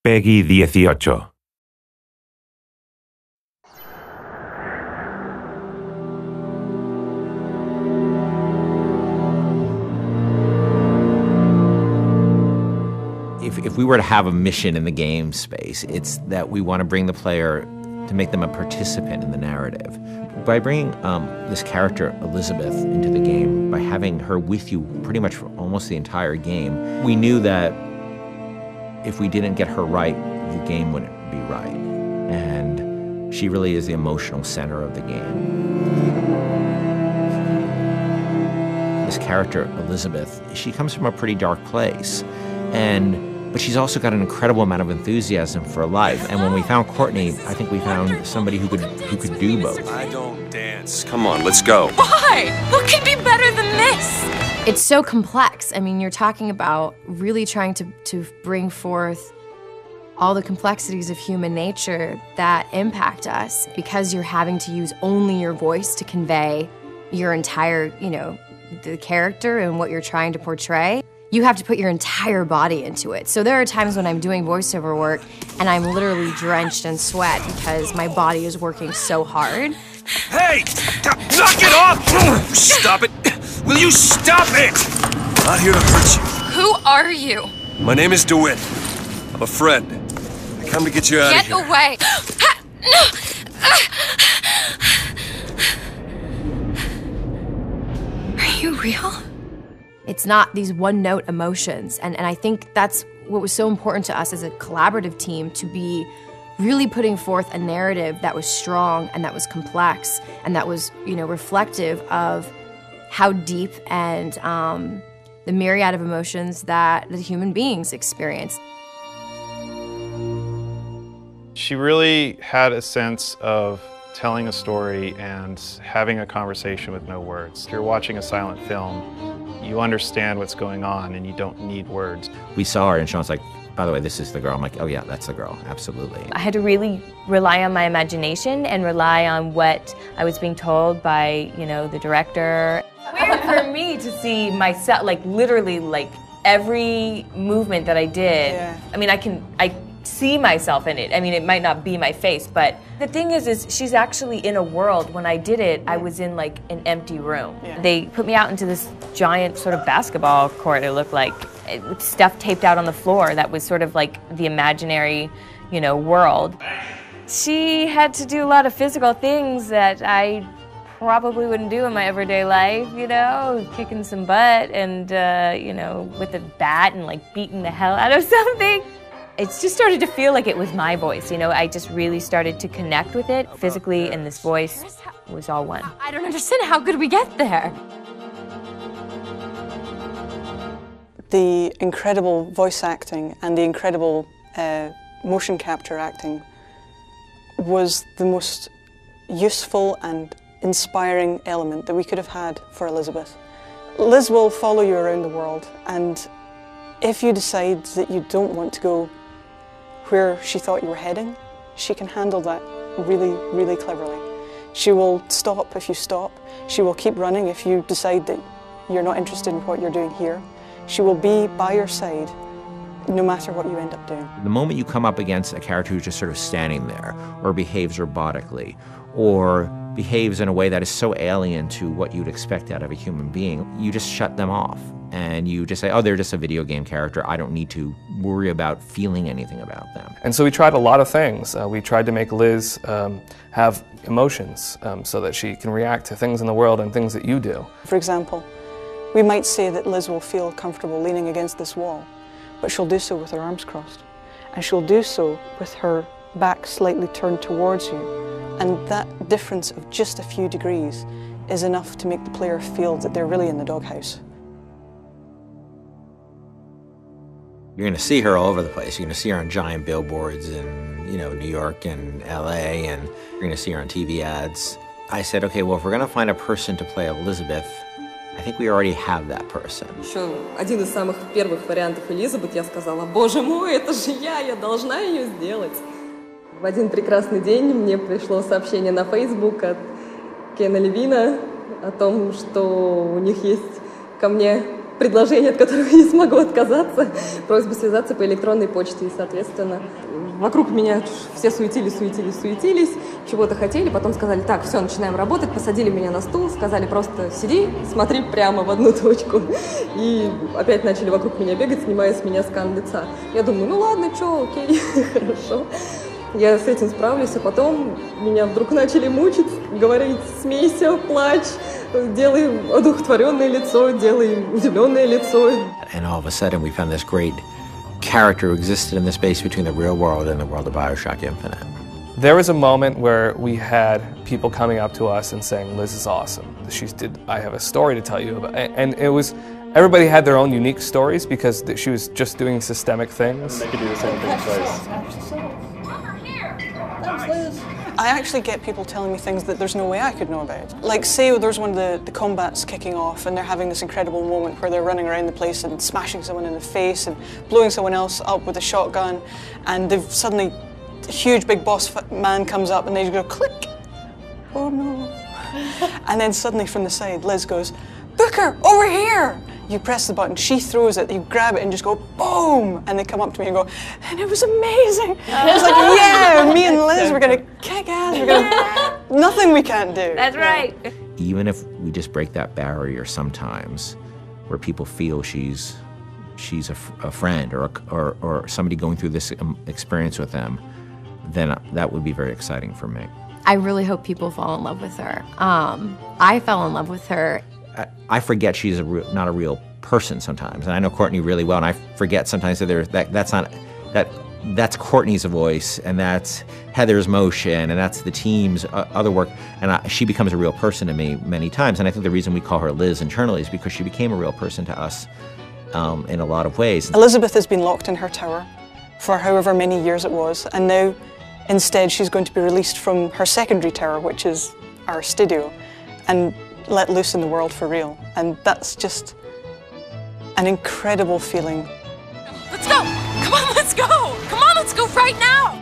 Peggy 18. If we were to have a mission in the game space, it's that we want to bring the player to make them a participant in the narrative. By bringing this character, Elizabeth, into the game, by having her with you pretty much for almost the entire game, we knew that if we didn't get her right, the game wouldn't be right. And she really is the emotional center of the game. This character, Elizabeth, she comes from a pretty dark place. But she's also got an incredible amount of enthusiasm for life. And when we found Courtney, I think we found somebody who could do both. I don't dance. Come on, let's go. Why? What could be better than this? It's so complex. I mean, you're talking about really trying to bring forth all the complexities of human nature that impact us because you're having to use only your voice to convey your entire, the character and what you're trying to portray. You have to put your entire body into it. So there are times when I'm doing voiceover work and I'm literally drenched in sweat because my body is working so hard. Hey! Knock it off! Stop it! Will you stop it? I'm not here to hurt you. Who are you? My name is DeWitt. I'm a friend. I come to get you out of here. Get away! Are you real? It's not these one-note emotions, and I think that's what was so important to us as a collaborative team, to be really putting forth a narrative that was strong and that was complex and that was, reflective of how deep and the myriad of emotions that the human beings experience. She really had a sense of telling a story and having a conversation with no words. If you're watching a silent film, you understand what's going on and you don't need words. We saw her and Sean's like, by the way, this is the girl. I'm like, oh yeah, that's the girl, absolutely. I had to really rely on my imagination and rely on what I was being told by, the director. Weird for me to see myself, literally, every movement that I did. Yeah. I mean, I see myself in it. I mean, it might not be my face, but the thing is she's actually in a world. When I did it, I was in an empty room. Yeah. They put me out into this giant sort of basketball court, it looked like, with stuff taped out on the floor that was sort of like the imaginary, world. She had to do a lot of physical things that I probably wouldn't do in my everyday life, kicking some butt and, with a bat and beating the hell out of something. It just started to feel like it was my voice, I just really started to connect with it physically, and this voice was all one. I don't understand, how could we get there? The incredible voice acting and the incredible motion capture acting was the most useful and inspiring element that we could have had for Elizabeth. Liz will follow you around the world, and if you decide that you don't want to go where she thought you were heading, she can handle that really, really cleverly. She will stop if you stop. She will keep running if you decide that you're not interested in what you're doing here. She will be by your side no matter what you end up doing. The moment you come up against a character who's just sort of standing there, or behaves robotically, or behaves in a way that is so alien to what you'd expect out of a human being, you just shut them off. And you just say, oh, they're just a video game character. I don't need to worry about feeling anything about them. And so we tried a lot of things. We tried to make Liz have emotions so that she can react to things in the world and things that you do. For example, we might say that Liz will feel comfortable leaning against this wall, but she'll do so with her arms crossed. And she'll do so with her back slightly turned towards you. And that difference of just a few degrees is enough to make the player feel that they're really in the doghouse. You're going to see her all over the place. You're going to see her on giant billboards in, New York and LA, and you're going to see her on TV ads. I said, okay, well, if we're going to find a person to play Elizabeth, I think we already have that person. Еще один из самых первых вариантов Элизабет, я сказала, боже мой, это же я должна ее сделать. В один прекрасный день мне пришло сообщение на Facebook от Кена Левина о том, что у них есть ко мне предложение, от которого я не смогу отказаться, просьба связаться по электронной почте. И, соответственно, вокруг меня все суетились, чего-то хотели, потом сказали, так, все, начинаем работать, посадили меня на стул, сказали, просто сиди, смотри прямо в одну точку. И опять начали вокруг меня бегать, снимая с меня скан лица. Я думаю, ну ладно, что, окей, хорошо. Я с этим справлюсь, а потом меня вдруг начали мучить, говорить, смейся, плачь, делай одухотворенное лицо, делай удивленное лицо. And all of a sudden we found this great character who existed in the space between the real world and the world of BioShock Infinite. There was a moment where we had people coming up to us and saying, Liz is awesome. I have a story to tell you about. And it was, everybody had their own unique stories because she was just doing systemic things. They could do the same thing twice. I actually get people telling me things that there's no way I could know about. Like, say there's one of the combats kicking off and they're having this incredible moment where they're running around the place and smashing someone in the face and blowing someone else up with a shotgun, and they've suddenly, a huge big boss man comes up and they just go click. Oh no. And then suddenly from the side, Liz goes, Booker, over here! You press the button, she throws it, you grab it and just go boom! And they come up to me and go, and it was amazing! And I was like, yeah, me and Liz, we're gonna kick ass, we're gonna, nothing we can't do. That's right. Even if we just break that barrier sometimes, where people feel she's a friend or somebody going through this experience with them, then that would be very exciting for me. I really hope people fall in love with her. I fell in love with her. I forget she's not a real person sometimes, and I know Courtney really well, and I forget sometimes that that's Courtney's voice, and that's Heather's motion, and that's the team's other work, and she becomes a real person to me many times. And I think the reason we call her Liz internally is because she became a real person to us in a lot of ways. Elizabeth has been locked in her tower for however many years it was, and now instead she's going to be released from her secondary tower, which is our studio, and let loose in the world for real. And that's just an incredible feeling. Let's go! Come on, let's go! Come on, let's go right now!